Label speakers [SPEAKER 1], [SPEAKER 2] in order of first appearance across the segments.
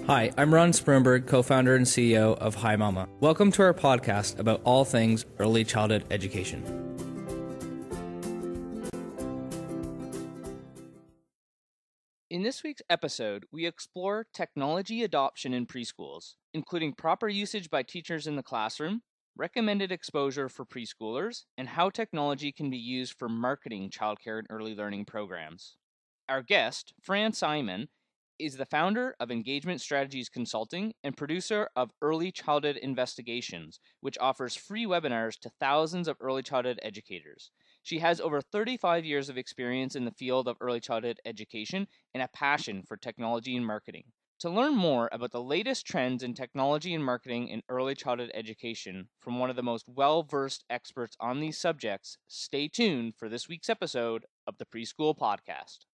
[SPEAKER 1] Hi, I'm Ron Sprinberg, co-founder and CEO of Hi Mama. Welcome to our podcast about all things early childhood education.
[SPEAKER 2] In this week's episode, we explore technology adoption in preschools, including proper usage by teachers in the classroom, recommended exposure for preschoolers, and how technology can be used for marketing childcare and early learning programs. Our guest, Fran Simon, is the founder of Engagement Strategies Consulting and producer of Early Childhood Investigations, which offers free webinars to thousands of early childhood educators. She has over 35 years of experience in the field of early childhood education and a passion for technology and marketing. To learn more about the latest trends in technology and marketing in early childhood education from one of the most well-versed experts on these subjects, stay tuned for this week's episode of the Preschool Podcast.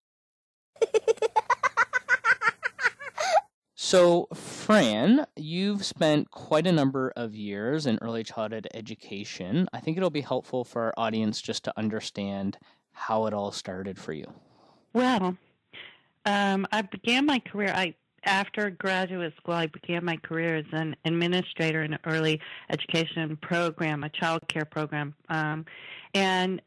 [SPEAKER 2] So, Fran, you've spent quite a number of years in early childhood education. I think it'll be helpful for our audience just to understand how it all started for you.
[SPEAKER 3] Well, I began my career, after graduate school, I began my career as an administrator in an early education program, a child care program. And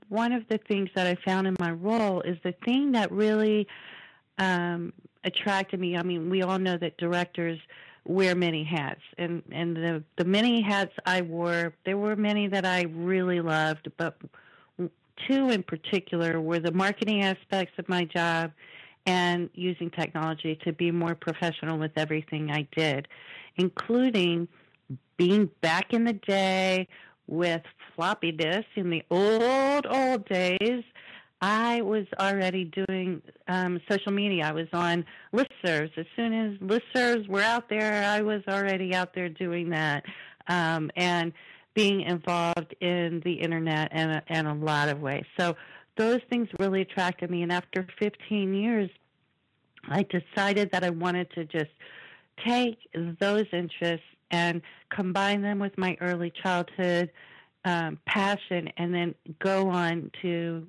[SPEAKER 3] one of the things that I found in my role is the thing that really attracted me. I mean, we all know that directors wear many hats, and the many hats I wore, there were many that I really loved, but two in particular were the marketing aspects of my job and using technology to be more professional with everything I did, including being back in the day with floppy disks in the old days. I was already doing social media. I was on listservs. As soon as listservs were out there, I was already out there doing that and being involved in the internet in a lot of ways. So those things really attracted me. And after 15 years, I decided that I wanted to just take those interests and combine them with my early childhood passion and then go on to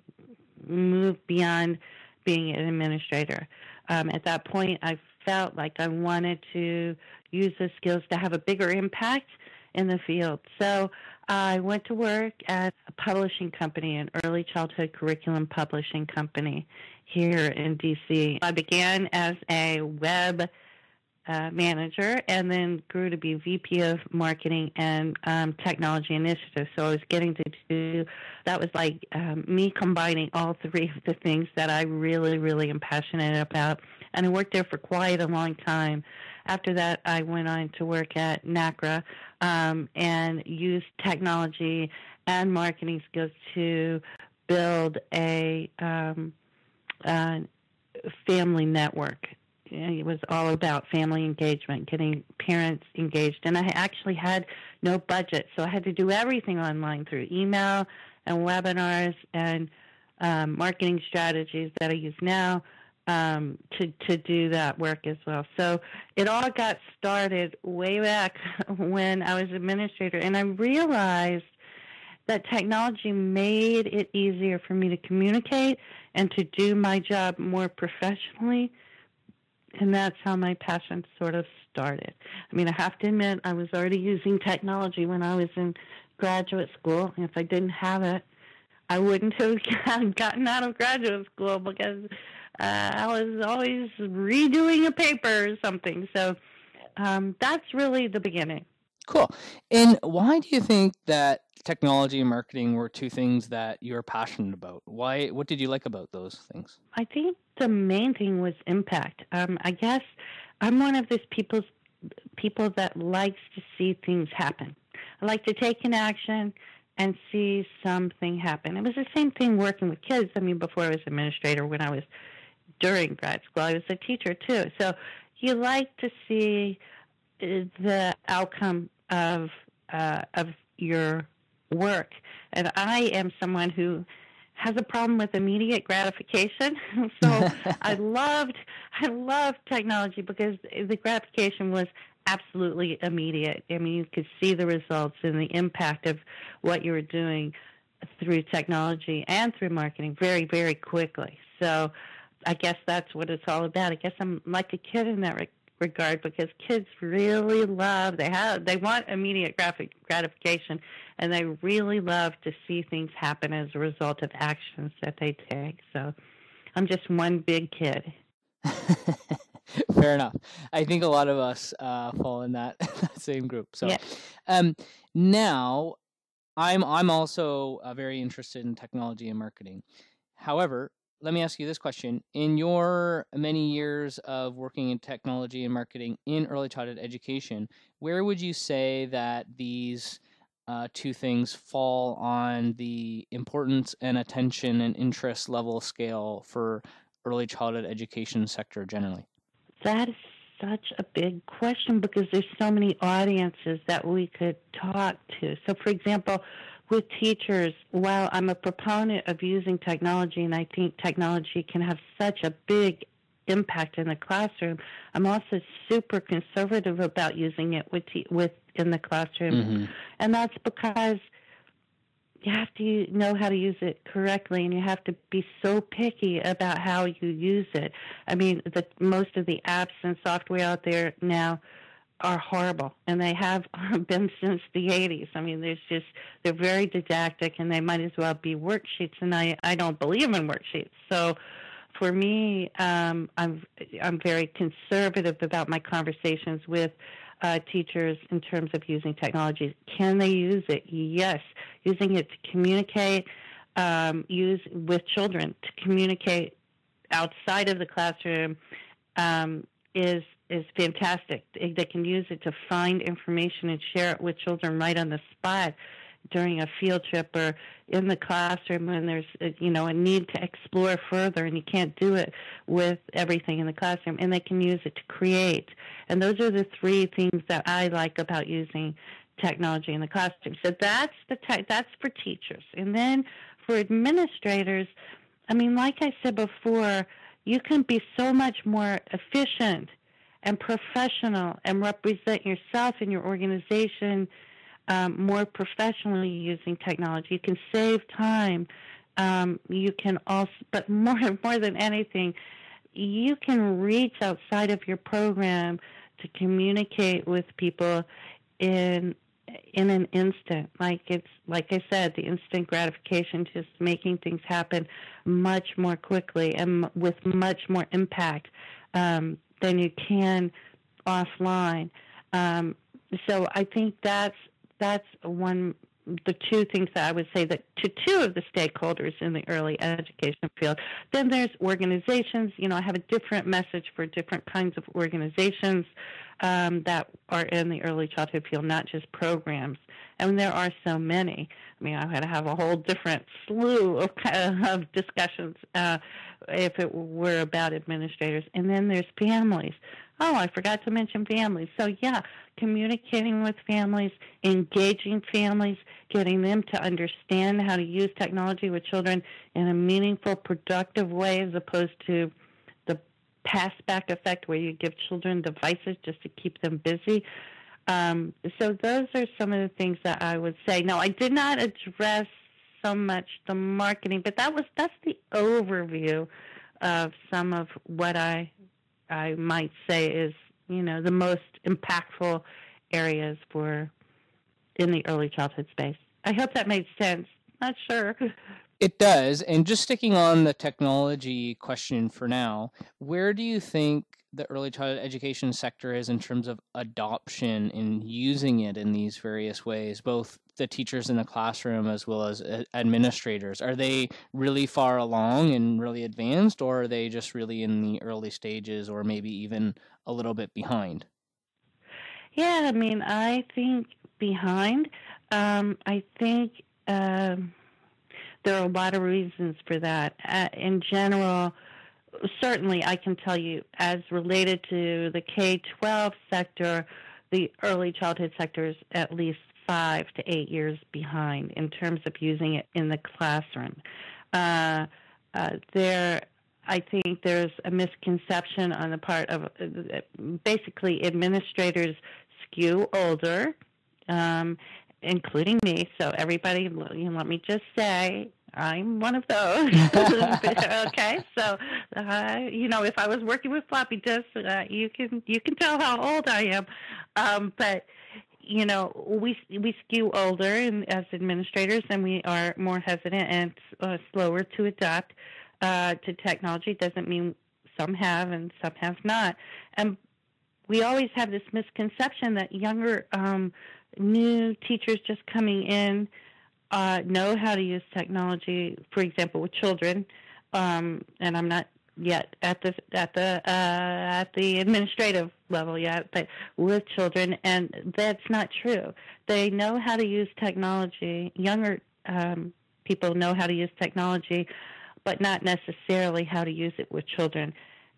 [SPEAKER 3] move beyond being an administrator. At that point, I felt like I wanted to use those skills to have a bigger impact in the field. So I went to work at a publishing company, an early childhood curriculum publishing company here in D.C. I began as a web manager and then grew to be VP of Marketing and Technology Initiative. So I was getting to do, that was like me combining all three of the things that I really, really am passionate about. And I worked there for quite a long time. After that, I went on to work at NACRA and used technology and marketing skills to build a family network. It was all about family engagement, getting parents engaged. And I actually had no budget, so I had to do everything online through email and webinars and marketing strategies that I use now to do that work as well. So it all got started way back when I was administrator, and I realized that technology made it easier for me to communicate and to do my job more professionally. And that's how my passion sort of started. I mean, I have to admit, I was already using technology when I was in graduate school. If I didn't have it, I wouldn't have gotten out of graduate school because I was always redoing a paper or something. So that's really the beginning.
[SPEAKER 2] Cool. And why do you think that technology and marketing were two things that you're passionate about? Why? What did you like about those things?
[SPEAKER 3] I think the main thing was impact. I guess I'm one of those people that likes to see things happen. I like to take an action and see something happen. It was the same thing working with kids. I mean, before I was administrator, when I was during grad school, I was a teacher too. So you like to see the outcome of your work. And I am someone who has a problem with immediate gratification. So I loved technology because the gratification was absolutely immediate. I mean, you could see the results and the impact of what you were doing through technology and through marketing very, very quickly. So I guess that's what it's all about. I guess I'm like a kid in that regard, because kids really love, they want immediate gratification, and they really love to see things happen as a result of actions that they take. So I'm just one big kid.
[SPEAKER 2] Fair enough. I think a lot of us fall in that, that same group. So
[SPEAKER 3] Yeah.
[SPEAKER 2] Now I'm also very interested in technology and marketing. However, let me ask you this question. In your many years of working in technology and marketing in early childhood education, where would you say that these two things fall on the importance and attention and interest level scale for early childhood education sector generally?
[SPEAKER 3] That is such a big question, because there's so many audiences that we could talk to. So, for example, with teachers, while I'm a proponent of using technology, and I think technology can have such a big impact in the classroom, I'm also super conservative about using it in the classroom.
[SPEAKER 2] Mm-hmm.
[SPEAKER 3] And that's because you have to know how to use it correctly, and you have to be so picky about how you use it. I mean, most of the apps and software out there now are horrible, and they have been since the 80s. I mean, they're very didactic, and they might as well be worksheets, and I don't believe in worksheets. So for me, I'm very conservative about my conversations with teachers in terms of using technology. Can they use it? Yes. Using it to communicate, use with children to communicate outside of the classroom is fantastic. They can use it to find information and share it with children right on the spot during a field trip or in the classroom when there's a need to explore further, and you can't do it with everything in the classroom. And they can use it to create. And those are the three things that I like about using technology in the classroom. So that's for teachers. And then for administrators, I mean, like I said before, you can be so much more efficient and professional and represent yourself and your organization more professionally using technology. You can save time. You can also, but more than anything, you can reach outside of your program to communicate with people in an instant. Like I said, the instant gratification, just making things happen much more quickly and with much more impact than you can offline. So I think that's the two things that I would say that to two of the stakeholders in the early education field. Then there's organizations. I have a different message for different kinds of organizations that are in the early childhood field, not just programs. And there are so many. I mean, I had to have a whole different slew of discussions if it were about administrators. And then there's families. Oh, I forgot to mention families. So, yeah, communicating with families, engaging families, getting them to understand how to use technology with children in a meaningful, productive way, as opposed to the pass-back effect where you give children devices just to keep them busy. So those are some of the things that I would say. Now, I did not address so much the marketing, but that's the overview of some of what I might say is, the most impactful areas in the early childhood space. I hope that made sense. Not sure.
[SPEAKER 2] It does. And just sticking on the technology question for now, where do you think the early childhood education sector is in terms of adoption and using it in these various ways, both the teachers in the classroom as well as administrators? Are they really far along and really advanced, or are they just really in the early stages, or maybe even a little bit behind?
[SPEAKER 3] Yeah, I mean, I think behind. I think there are a lot of reasons for that. In general, certainly I can tell you, as related to the K-12 sector, the early childhood sector is at least 5 to 8 years behind in terms of using it in the classroom. I think there's a misconception on the part of basically administrators skew older, including me. So everybody, let me just say, I'm one of those. Okay, so if I was working with floppy disks, you can tell how old I am. But we skew older, and as administrators, and we are more hesitant and slower to adapt to technology. Doesn't mean some have and some have not. And we always have this misconception that younger, new teachers just coming in know how to use technology. For example, with children, and I'm not yet at the administrative level yet, but with children, and that's not true. They know how to use technology. Younger people know how to use technology, but not necessarily how to use it with children,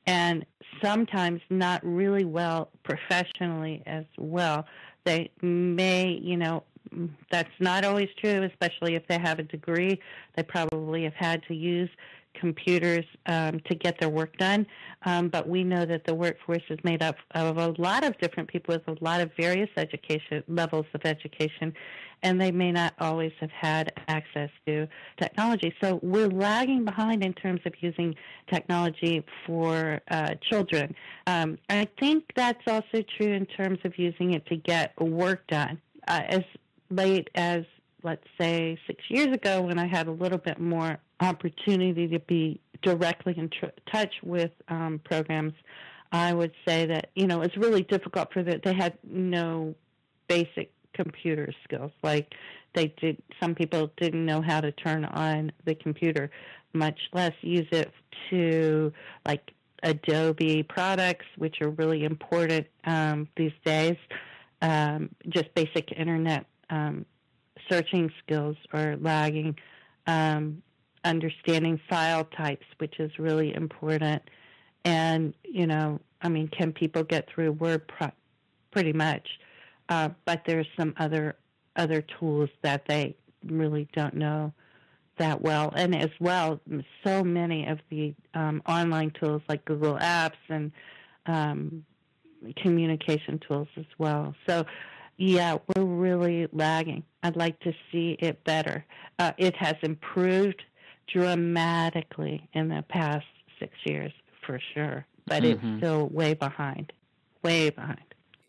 [SPEAKER 3] and sometimes not really well professionally as well. They may, that's not always true, especially if they have a degree. They probably have had to use computers to get their work done. But we know that the workforce is made up of a lot of different people with a lot of various education levels of education, and they may not always have had access to technology. So we're lagging behind in terms of using technology for children. I think that's also true in terms of using it to get work done. As late as, let's say, 6 years ago, when I had a little bit more opportunity to be directly in touch with programs, I would say that, it's really difficult for they had no basic computer skills. Like some people didn't know how to turn on the computer, much less use it to, like, Adobe products, which are really important these days. Just basic internet searching skills are lagging. Understanding file types, which is really important. And, can people get through Word? Pretty much. But there's some other tools that they really don't know that well. And as well, so many of the online tools like Google Apps and communication tools as well. So, yeah, we're really lagging. I'd like to see it better. It has improved dramatically in the past 6 years, for sure. But it's still way behind. Way behind.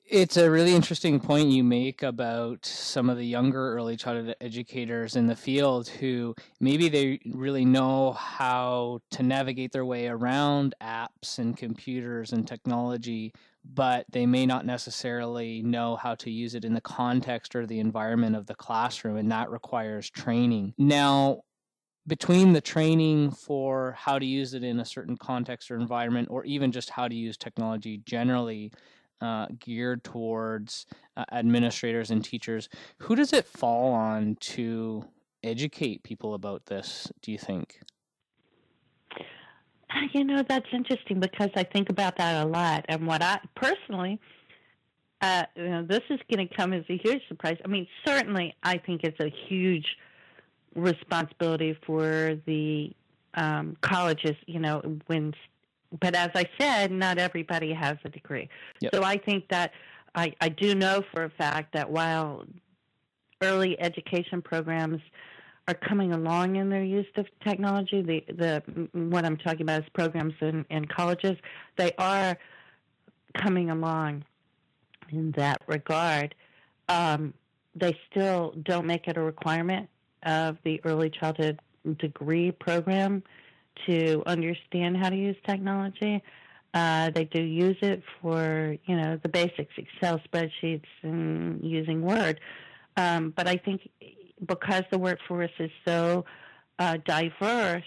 [SPEAKER 2] It's a really interesting point you make about some of the younger early childhood educators in the field who maybe they really know how to navigate their way around apps and computers and technology, but they may not necessarily know how to use it in the context or the environment of the classroom, and that requires training. Now, between the training for how to use it in a certain context or environment, or even just how to use technology generally, geared towards administrators and teachers, who does it fall on to educate people about this, do you think?
[SPEAKER 3] That's interesting because I think about that a lot. And what I personally, this is going to come as a huge surprise. I mean, certainly I think it's a huge responsibility for the colleges, but as I said, not everybody has a degree. Yep. So I think that I do know for a fact that while early education programs are coming along in their use of technology, the what I'm talking about is programs in colleges, they are coming along in that regard. They still don't make it a requirement of the early childhood degree program to understand how to use technology. They do use it for, the basics, Excel spreadsheets and using Word. But I think because the workforce is so diverse,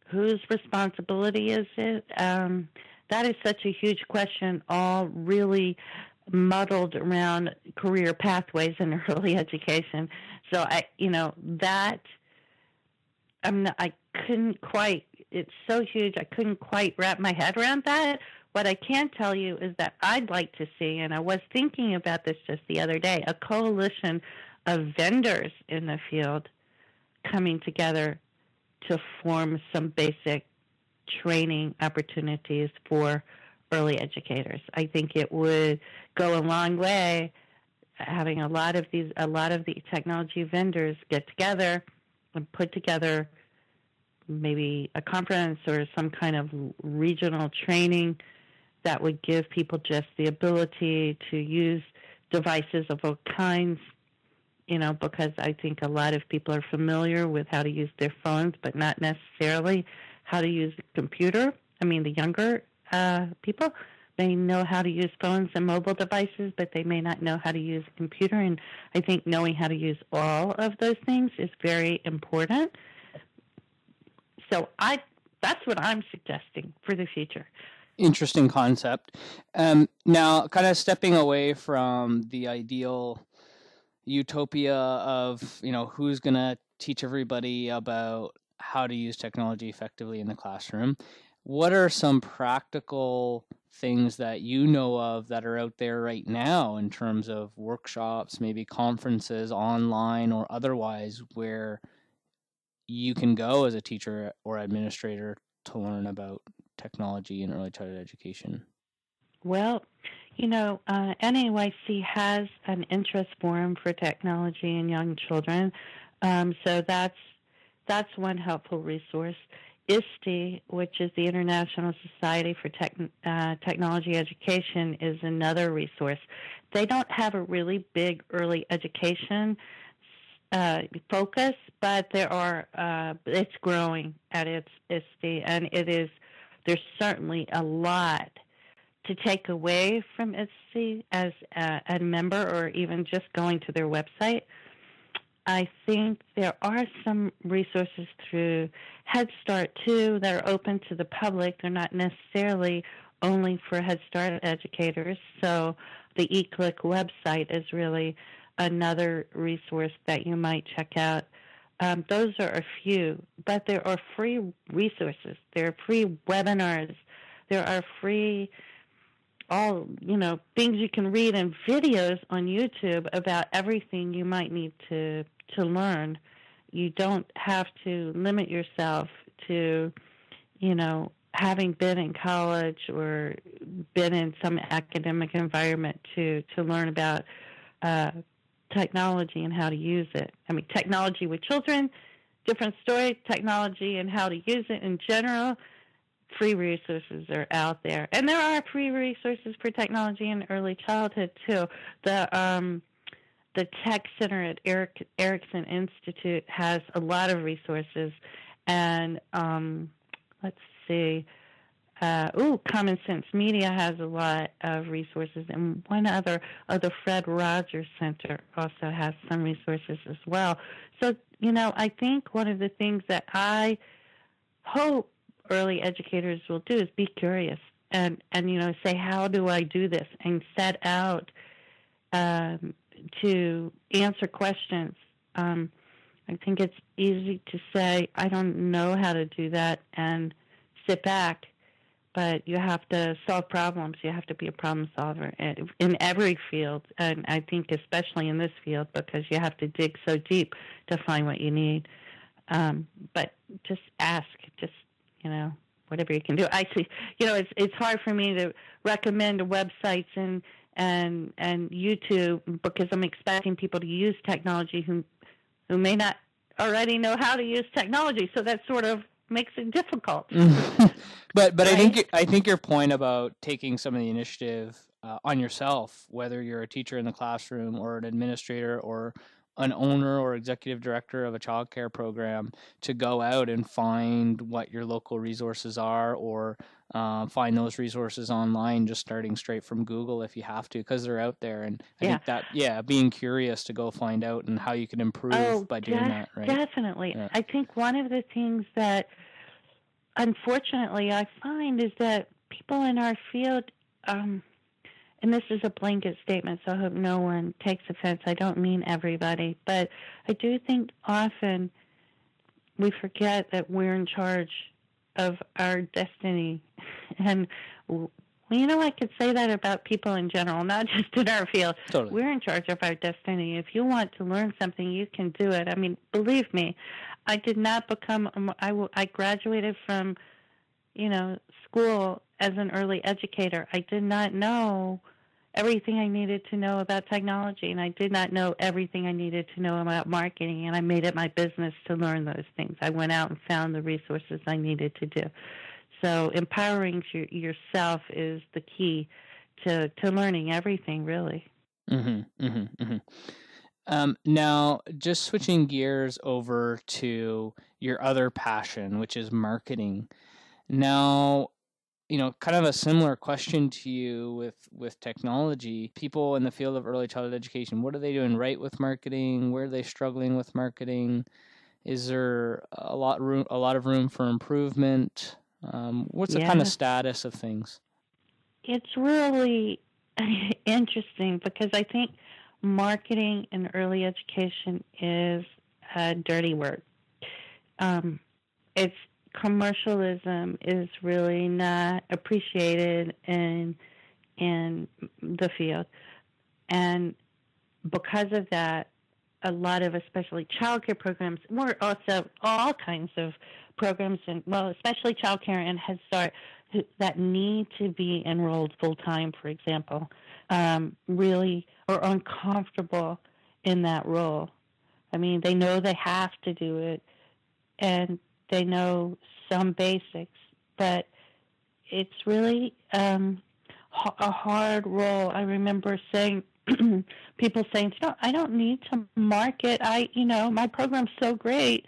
[SPEAKER 3] whose responsibility is it? That is such a huge question, all really muddled around career pathways in early education. So I couldn't quite, it's so huge, I couldn't quite wrap my head around that. What I can tell you is that I'd like to see, and I was thinking about this just the other day, a coalition of vendors in the field coming together to form some basic training opportunities for early educators. I think it would go a long way having a lot of the technology vendors get together put together maybe a conference or some kind of regional training that would give people just the ability to use devices of all kinds, because I think a lot of people are familiar with how to use their phones, but not necessarily how to use a computer. I mean, the younger people, they know how to use phones and mobile devices, but they may not know how to use a computer. And I think knowing how to use all of those things is very important. So that's what I'm suggesting for the future.
[SPEAKER 2] Interesting concept. Now, kind of stepping away from the ideal utopia of, who's going to teach everybody about how to use technology effectively in the classroom, what are some practical things that you know of that are out there right now in terms of workshops, maybe conferences, online or otherwise, where you can go as a teacher or administrator to learn about technology in early childhood education?
[SPEAKER 3] Well, NAYC has an interest forum for technology in young children, so that's one helpful resource. ISTE, which is the International Society for Technology Education, is another resource. They don't have a really big early education focus, but it's growing at its ISTE, and there's certainly a lot to take away from ISTE as a member, or even just going to their website. I think there are some resources through Head Start, too, that are open to the public. They're not necessarily only for Head Start educators. So the eClick website is really another resource that you might check out. Those are a few, but there are free resources. There are free webinars. There are free things you can read and videos on YouTube about everything you might need to learn. You don't have to limit yourself to, having been in college or been in some academic environment to learn about technology and how to use it. I mean, technology with children, different story. Technology and how to use it in general, free resources are out there. And there are free resources for technology in early childhood, too. The Tech Center at Erickson Institute has a lot of resources. And let's see. Common Sense Media has a lot of resources. And one other, the Fred Rogers Center also has some resources as well. So, I think one of the things that I hope early educators will do is be curious and say, how do I do this? And set out to answer questions. I think it's easy to say, I don't know how to do that, and sit back, but you have to solve problems. You have to be a problem solver in every field, and I think especially in this field, because you have to dig so deep to find what you need. But just ask, whatever you can do. I see, it's hard for me to recommend websites and YouTube, because I'm expecting people to use technology who may not already know how to use technology. So that sort of makes it difficult.
[SPEAKER 2] But
[SPEAKER 3] right?
[SPEAKER 2] I think your point about taking some of the initiative on yourself, whether you're a teacher in the classroom or an administrator or an owner or executive director of a child care program, to go out and find what your local resources are, or find those resources online, just starting straight from Google if you have to, because they're out there. And I think that, being curious to go find out and how you can improve by doing that, right?
[SPEAKER 3] Definitely.
[SPEAKER 2] Yeah.
[SPEAKER 3] I think one of the things that, unfortunately, I find is that people in our field, and this is a blanket statement, so I hope no one takes offense. I don't mean everybody, but I do think often we forget that we're in charge of our destiny. And, I could say that about people in general, not just in our field.
[SPEAKER 2] Totally.
[SPEAKER 3] We're in charge of our destiny. If you want to learn something, you can do it. I mean, believe me, I did not I graduated from, school as an early educator. I did not know everything I needed to know about technology, and I did not know everything I needed to know about marketing, and I made it my business to learn those things. I went out and found the resources I needed to do. So empowering yourself is the key to learning everything, really.
[SPEAKER 2] Mm-hmm, mm-hmm, mm-hmm. Now, just switching gears over to your other passion, which is marketing. Now, kind of a similar question to you with technology. People in the field of early childhood education, what are they doing right with marketing? Where are they struggling with marketing? Is there a lot of room for improvement? What's the kind of status of things?
[SPEAKER 3] It's really interesting because I think marketing in early education is a dirty word. It's commercialism is really not appreciated in the field, and because of that, a lot of especially childcare programs, or also all kinds of programs, and well, especially childcare and Head Start, that need to be enrolled full time, for example, really are uncomfortable in that role. I mean, they know they have to do it, and they know some basics, but it's really a hard role. I remember saying, people saying, I don't need to market. My program's so great,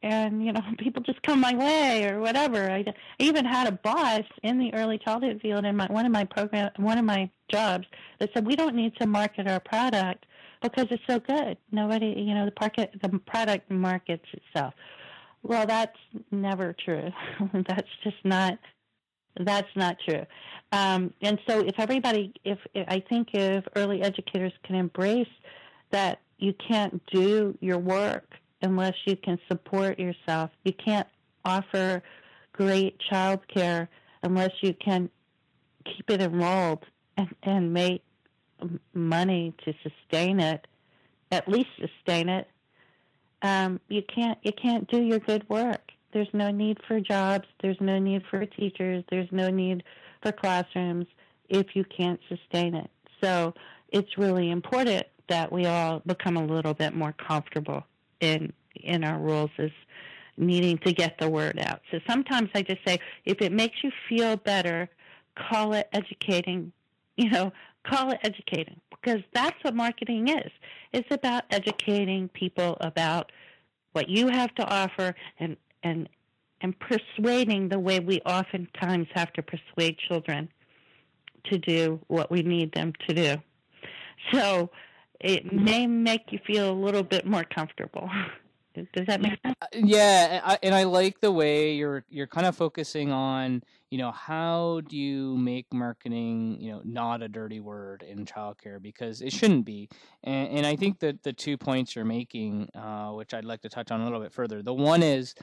[SPEAKER 3] and people just come my way or whatever. I even had a boss in the early childhood field in one of my jobs that said, we don't need to market our product because it's so good. Nobody, the product markets itself. Well, that's never true. That's not true. And so if I think if early educators can embrace that you can't do your work unless you can support yourself. You can't offer great child care unless you can keep it enrolled and make money to sustain it, at least sustain it. You can't do your good work. There's no need for jobs. There's no need for teachers. There's no need for classrooms if you can't sustain it. So it's really important that we all become a little bit more comfortable in our roles as needing to get the word out. So sometimes I just say, if it makes you feel better, call it educating. Call it educating, because that's what marketing is. It's about educating people about what you have to offer and persuading the way we oftentimes have to persuade children to do what we need them to do. So it may make you feel a little bit more comfortable. Does that make sense?
[SPEAKER 2] Yeah, and I like the way you're kind of focusing on, how do you make marketing, not a dirty word in childcare, because it shouldn't be. And I think that the 2 points you're making, which I'd like to touch on a little bit further. The one is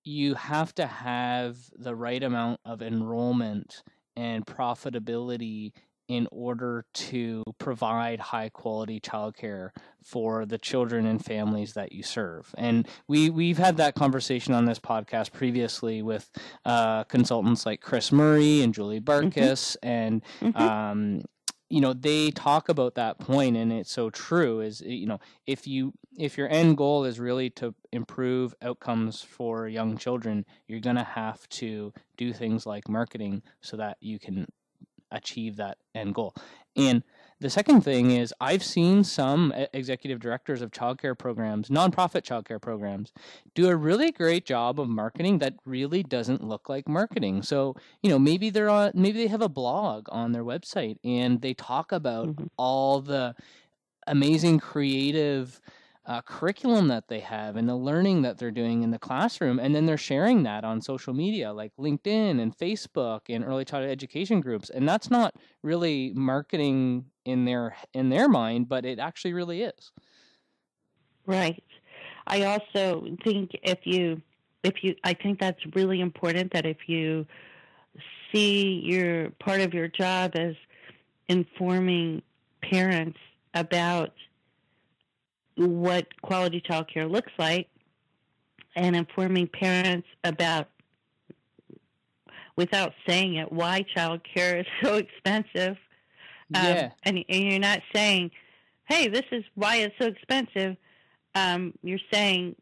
[SPEAKER 2] you have to have the right amount of enrollment and profitability in order to provide high quality childcare for the children and families that you serve. And we've had that conversation on this podcast previously with consultants like Chris Murray and Julie Barkas, and they talk about that point, and it's so true. Is if your end goal is really to improve outcomes for young children, you're going to have to do things like marketing so that you can achieve that end goal. And the second thing is, I've seen some executive directors of childcare programs, nonprofit childcare programs, do a really great job of marketing that really doesn't look like marketing. So, maybe they have a blog on their website and they talk about all the amazing creative curriculum that they have and the learning that they're doing in the classroom, and then they're sharing that on social media like LinkedIn and Facebook and early childhood education groups, and that's not really marketing in their mind, but it actually really is.
[SPEAKER 3] Right. I also think I think that's really important, that if you see your part of your job as informing parents about what quality childcare looks like, and informing parents about, without saying it, why childcare is so expensive,
[SPEAKER 2] Yeah.
[SPEAKER 3] And you're not saying, hey, this is why it's so expensive. You're saying,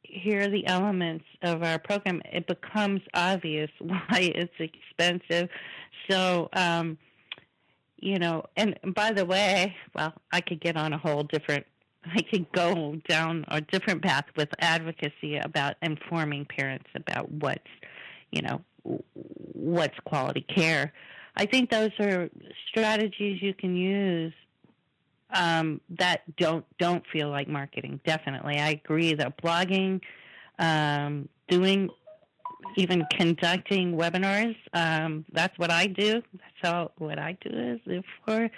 [SPEAKER 3] here are the elements of our program. It becomes obvious why it's expensive. So, and by the way, well, I could go down a different path with advocacy about informing parents about what's quality care. I think those are strategies you can use that don't feel like marketing. Definitely, I agree that blogging, conducting webinars. That's what I do. What I do is for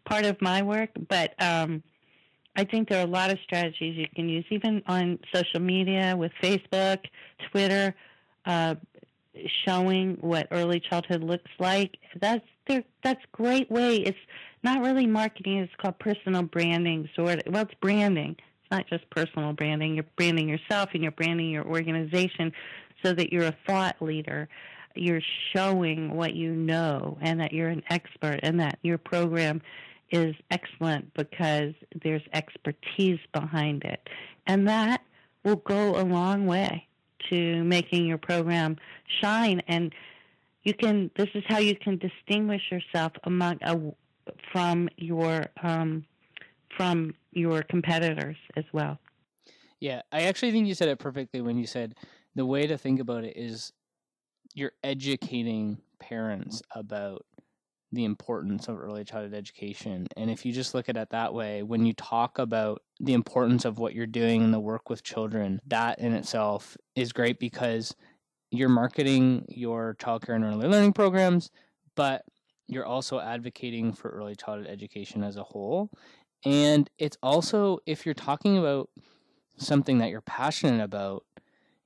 [SPEAKER 3] part of my work. But I think there are a lot of strategies you can use, even on social media with Facebook, Twitter, showing what early childhood looks like. That's a great way. It's not really marketing. It's called personal branding. It's branding. It's not just personal branding. You're branding yourself and you're branding your organization so that you're a thought leader. You're showing what you know and that you're an expert and that your program is excellent because there's expertise behind it. And that will go a long way to making your program shine. And this is how you can distinguish yourself from your competitors as well.
[SPEAKER 2] Yeah, I actually think you said it perfectly when you said the way to think about it is you're educating parents about the importance of early childhood education. And if you just look at it that way, when you talk about the importance of what you're doing in the work with children, that in itself is great because you're marketing your childcare and early learning programs, but you're also advocating for early childhood education as a whole. And it's also, if you're talking about something that you're passionate about,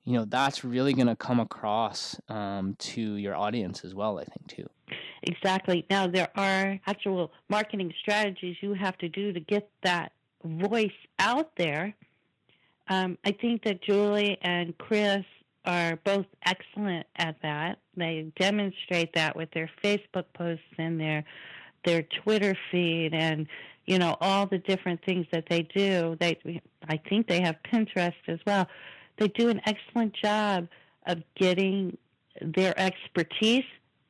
[SPEAKER 2] that's really going to come across to your audience as well, I think, too.
[SPEAKER 3] Exactly. Now, there are actual marketing strategies you have to do to get that voice out there. I think that Julie and Chris are both excellent at that. They demonstrate that with their Facebook posts and their Twitter feed and, all the different things that they do. I think they have Pinterest as well. They do an excellent job of getting their expertise.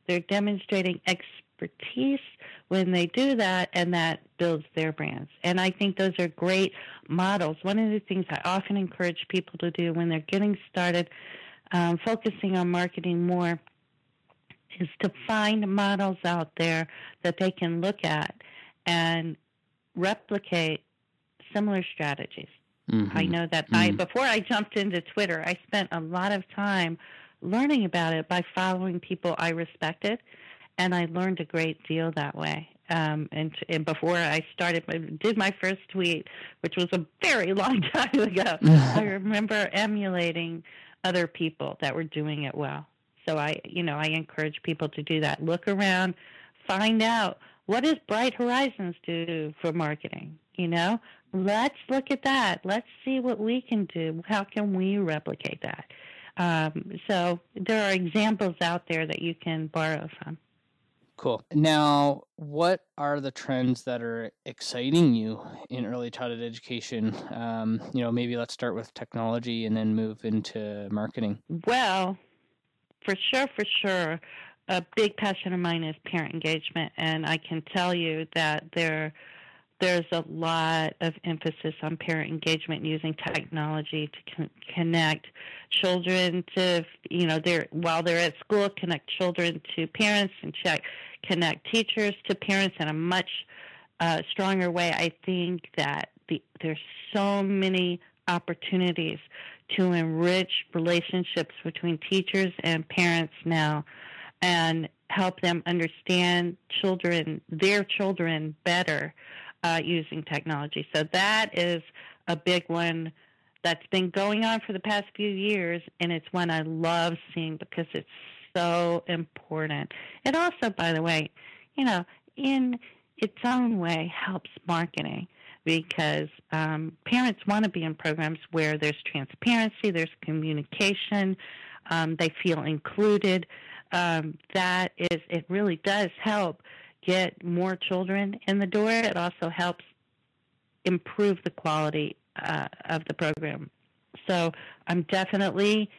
[SPEAKER 3] They're demonstrating expertise when they do that, and that builds their brands. And I think those are great models. One of the things I often encourage people to do when they're getting started, focusing on marketing more, is to find models out there that they can look at and replicate similar strategies. Mm-hmm. I know that before I jumped into Twitter, I spent a lot of time learning about it by following people I respected, and I learned a great deal that way. And before I did my first tweet, which was a very long time ago, I remember emulating other people that were doing it well. So I encourage people to do that. Look around, find out, what does Bright Horizons do for marketing? Let's look at that. Let's see what we can do. How can we replicate that? So there are examples out there that you can borrow from.
[SPEAKER 2] Cool. Now, what are the trends that are exciting you in early childhood education? Maybe let's start with technology and then move into marketing.
[SPEAKER 3] Well, for sure, a big passion of mine is parent engagement, and I can tell you that there's a lot of emphasis on parent engagement using technology to connect children to, while they're at school, connect children to parents and connect teachers to parents in a much stronger way. I think that there's so many opportunities to enrich relationships between teachers and parents now and help them understand their children better using technology. So that is a big one that's been going on for the past few years, and it's one I love seeing because it's so important. It also, by the way, in its own way helps marketing because parents want to be in programs where there's transparency, there's communication, they feel included. It really does help get more children in the door. It also helps improve the quality of the program. So I'm definitely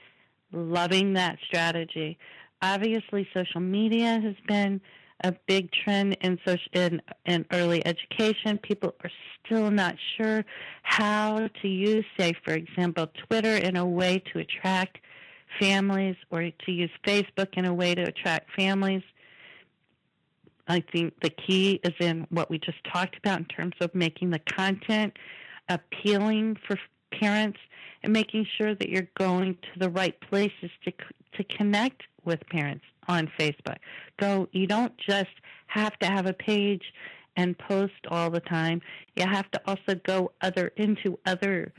[SPEAKER 3] loving that strategy. Obviously, social media has been a big trend in early education. People are still not sure how to use, say, for example, Twitter in a way to attract families, or to use Facebook in a way to attract families. I think the key is in what we just talked about in terms of making the content appealing for parents and making sure that you're going to the right places to connect with parents on Facebook. You don't just have to have a page and post all the time. You have to also go into other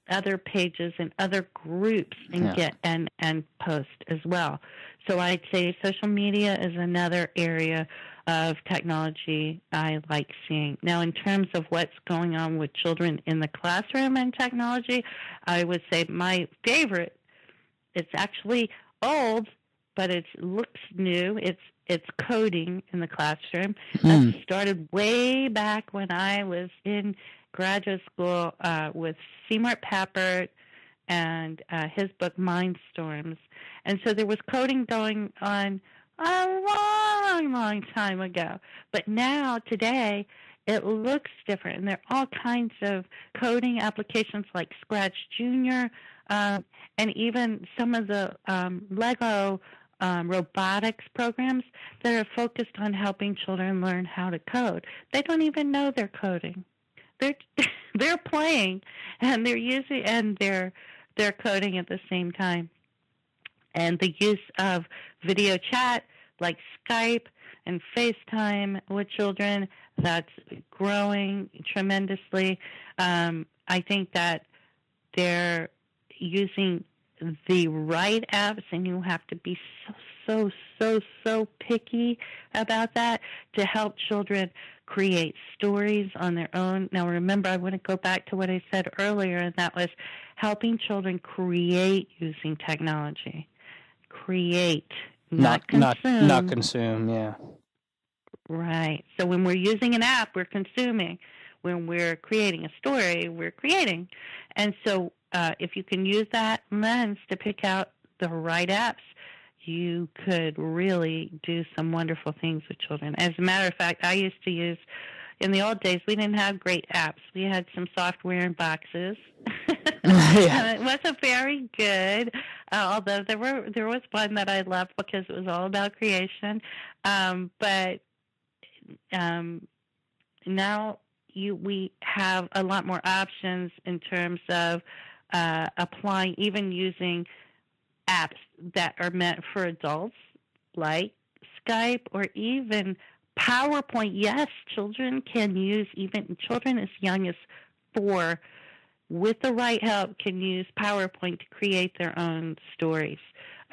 [SPEAKER 3] other pages and other groups and get and post as well. So I'd say social media is another area of technology I like seeing. Now, in terms of what's going on with children in the classroom and technology, I would say my favorite, it's actually old, but it looks new. It's coding in the classroom. That started way back when I was in graduate school with Seymour Papert and his book Mindstorms. And so there was coding going on a long, long time ago. But now, today, it looks different. And there are all kinds of coding applications like Scratch Junior, and even some of the Lego robotics programs that are focused on helping children learn how to code. They don't even know they're coding. They're playing, and they're coding at the same time. And the use of video chat like Skype and FaceTime with children, that's growing tremendously. I think that they're using the right apps, and you have to be so picky about that to help children create stories on their own. Now, remember, I want to go back to what I said earlier, and that was helping children create using technology. Create, not consume.
[SPEAKER 2] Not consume, yeah.
[SPEAKER 3] Right. So when we're using an app, we're consuming. When we're creating a story, we're creating. And so if you can use that lens to pick out the right apps, you could really do some wonderful things with children. As a matter of fact, I used to use, in the old days, we didn't have great apps. We had some software in boxes. It wasn't very good, although there was one that I loved because it was all about creation. But now we have a lot more options in terms of applying, even using apps that are meant for adults, like Skype or even PowerPoint. Yes, children can use, even children as young as 4, with the right help, can use PowerPoint to create their own stories.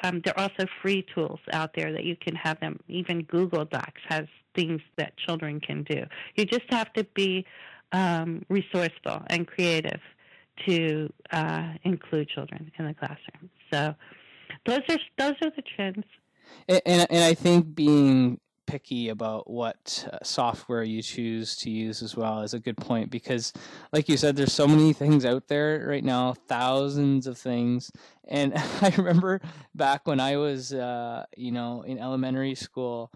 [SPEAKER 3] There are also free tools out there that you can have them. Even Google Docs has things that children can do. You just have to be resourceful and creative to include children in the classroom. So those are the trends.
[SPEAKER 2] And I think being picky about what software you choose to use as well is a good point, because like you said, there's so many things out there right now, thousands of things. And I remember back when I was in elementary school,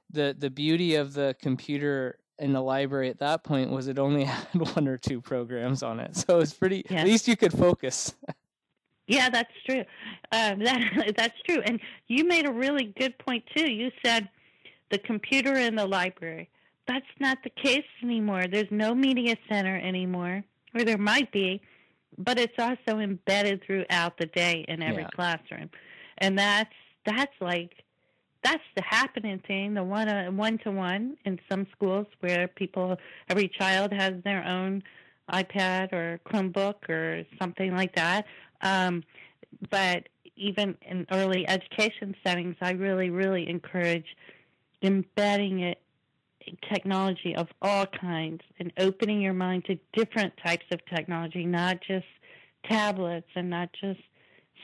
[SPEAKER 2] the beauty of the computer in the library at that point was it only had 1 or 2 programs on it, so it's pretty. Yes. At least you could focus.
[SPEAKER 3] Yeah, that's true. That's true. And you made a really good point too. You said the computer in the library. That's not the case anymore. There's no media center anymore, or there might be, but it's also embedded throughout the day in every classroom. And that's the happening thing, the one-to-one in some schools where every child has their own iPad or Chromebook or something like that. But even in early education settings, I really, really encourage embedding technology of all kinds and opening your mind to different types of technology, not just tablets and not just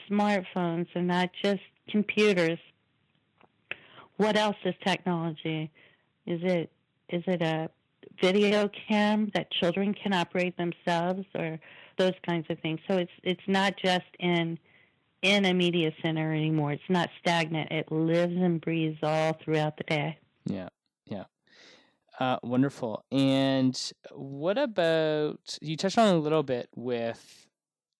[SPEAKER 3] smartphones and not just computers. What else is technology? Is it a video cam that children can operate themselves, or those kinds of things? So it's not just in a media center anymore. It's not stagnant. It lives and breathes all throughout the day.
[SPEAKER 2] Yeah. Wonderful. And what about, you touched on a little bit with,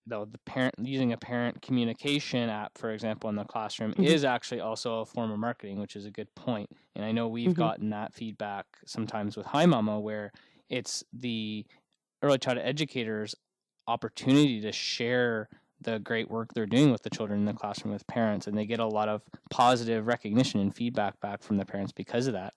[SPEAKER 2] though, the parent using a parent communication app, for example, in the classroom is actually also a form of marketing, which is a good point. And I know we've gotten that feedback sometimes with Hi Mama, where it's the early childhood educators' opportunity to share the great work they're doing with the children in the classroom with parents, and they get a lot of positive recognition and feedback back from the parents because of that.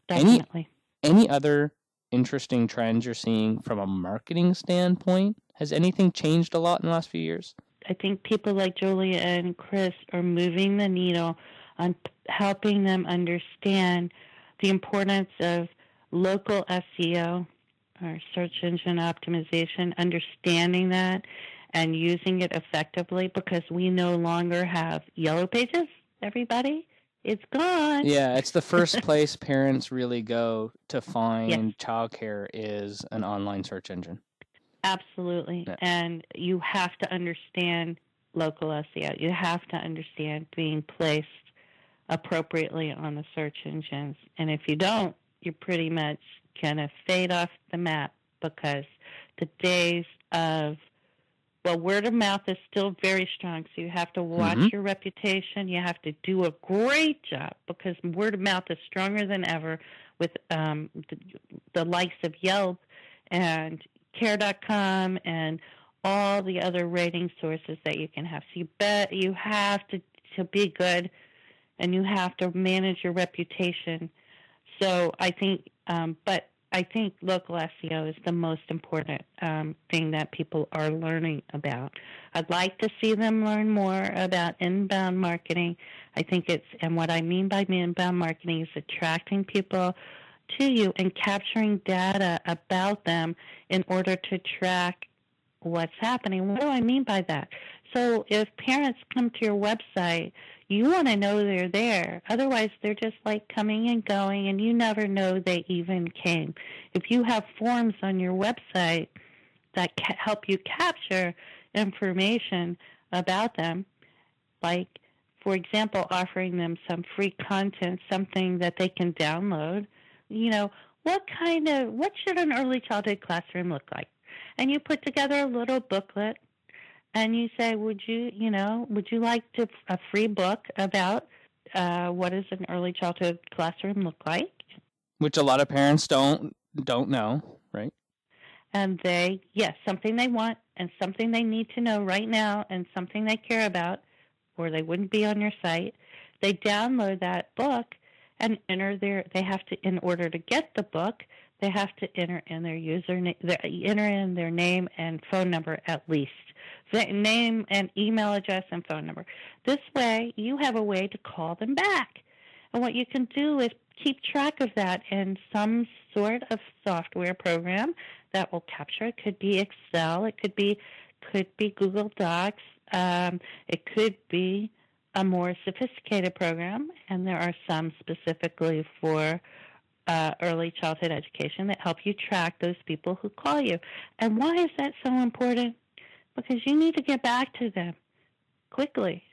[SPEAKER 3] Definitely.
[SPEAKER 2] Any other interesting trends you're seeing from a marketing standpoint? Has anything changed a lot in the last few years?
[SPEAKER 3] I think people like Julia and Chris are moving the needle on helping them understand the importance of local SEO, or search engine optimization, understanding that and using it effectively, because we no longer have yellow pages, everybody. It's gone.
[SPEAKER 2] Yeah, it's the first place parents really go to find childcare is an online search engine.
[SPEAKER 3] Absolutely.
[SPEAKER 2] Yeah.
[SPEAKER 3] And you have to understand local SEO. You have to understand being placed appropriately on the search engines. And if you don't, you're pretty much going to fade off the map, because the days of, well, word of mouth is still very strong, so you have to watch your reputation. You have to do a great job, because word of mouth is stronger than ever with the likes of Yelp and Care.com and all the other rating sources that you can have. So you have to be good, and you have to manage your reputation. So I think, but I think local SEO is the most important thing that people are learning about. I'd like to see them learn more about inbound marketing. I think and what I mean by inbound marketing is attracting people to you and capturing data about them in order to track what's happening. What do I mean by that? So if parents come to your website, you want to know they're there. Otherwise, they're just like coming and going, and you never know they even came. If you have forms on your website that help you capture information about them, like, for example, offering them some free content, something that they can download, what should an early childhood classroom look like? And you put together a little booklet, and you say, would you like a free book about what does an early childhood classroom look like?
[SPEAKER 2] Which a lot of parents don't know, right?
[SPEAKER 3] And something they want and something they need to know right now and something they care about, or they wouldn't be on your site. They download that book and they have to, in order to get the book, they have to enter in their username, enter in their name and phone number at least. Name and email address and phone number. This way, you have a way to call them back. And what you can do is keep track of that in some sort of software program that will capture. It could be Excel. It could be Google Docs. It could be a more sophisticated program, and there are some specifically for early childhood education that help you track those people who call you. And why is that so important? Because you need to get back to them quickly.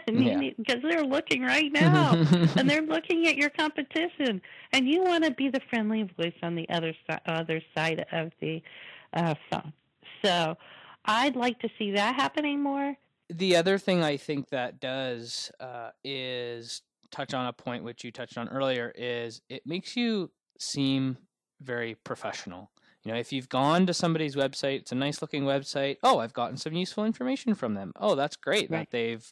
[SPEAKER 3] Because they're looking right now, and they're looking at your competition, and you want to be the friendly voice on the other side of the phone. So I'd like to see that happening more.
[SPEAKER 2] The other thing I think that does is touch on a point which you touched on earlier, is it makes you seem very professional. If you've gone to somebody's website, it's a nice looking website. Oh, I've gotten some useful information from them. Oh, that's great that they've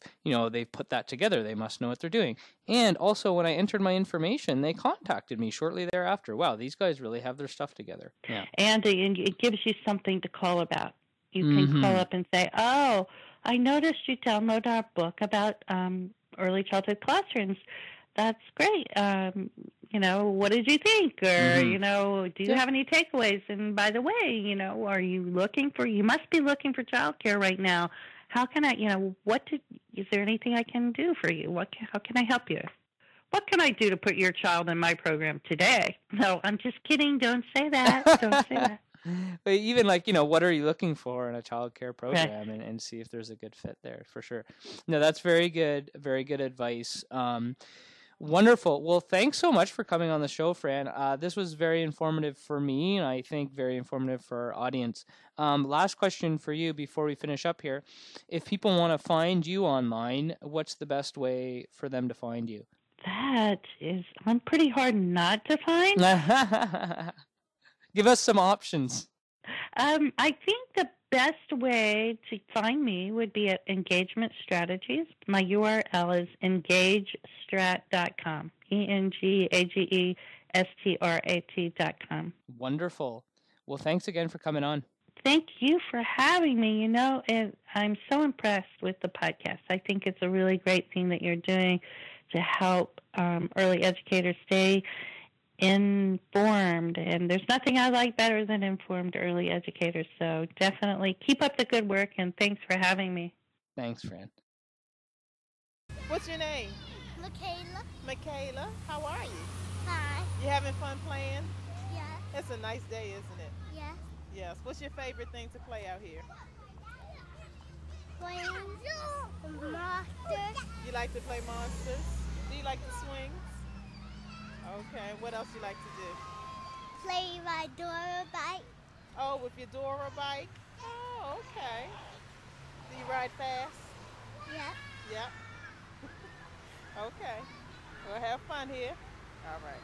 [SPEAKER 2] put that together. They must know what they're doing. And also, when I entered my information, they contacted me shortly thereafter. Wow, these guys really have their stuff together. Yeah.
[SPEAKER 3] And it gives you something to call about. You can call up and say, oh, I noticed you download our book about early childhood classrooms. That's great. What did you think? Or, do you have any takeaways? And by the way, are you you must be looking for childcare right now. How can I, is there anything I can do for you? How can I help you? what can I do to put your child in my program today? No, I'm just kidding. Don't say that. Don't say that.
[SPEAKER 2] But even like, what are you looking for in a child care program,
[SPEAKER 3] Right.
[SPEAKER 2] and see if there's a good fit there, for sure. No, that's very good advice. Wonderful. Well, thanks so much for coming on the show, Fran. This was very informative for me, and I think very informative for our audience. Last question for you before we finish up here. If people want to find you online, what's the best way for them to find you?
[SPEAKER 3] That is, I'm pretty hard not to find.
[SPEAKER 2] Give us some options.
[SPEAKER 3] I think the best way to find me would be at Engagement Strategies. My URL is engagestrat.com. ENGAGESTRAT.com.
[SPEAKER 2] Wonderful. Well, thanks again for coming on.
[SPEAKER 3] Thank you for having me. And I'm so impressed with the podcast. I think it's a really great thing that you're doing to help early educators stay informed, and there's nothing I like better than informed early educators. So definitely keep up the good work, and thanks for having me.
[SPEAKER 2] Thanks, Fran.
[SPEAKER 4] What's your name?
[SPEAKER 5] Michaela.
[SPEAKER 4] Michaela. How are you?
[SPEAKER 5] Hi.
[SPEAKER 4] You having fun playing?
[SPEAKER 5] Yes.
[SPEAKER 4] It's a nice day, isn't it?
[SPEAKER 5] Yes.
[SPEAKER 4] Yes. What's your favorite thing to play out here?
[SPEAKER 5] Playing monsters.
[SPEAKER 4] You like to play monsters? Do you like the swings? Okay. What else you like to do?
[SPEAKER 5] Play my Dora bike.
[SPEAKER 4] Oh, with your Dora bike? Oh, okay. Do you ride fast?
[SPEAKER 5] Yep.
[SPEAKER 4] Yep. Okay. Well, have fun here. All right.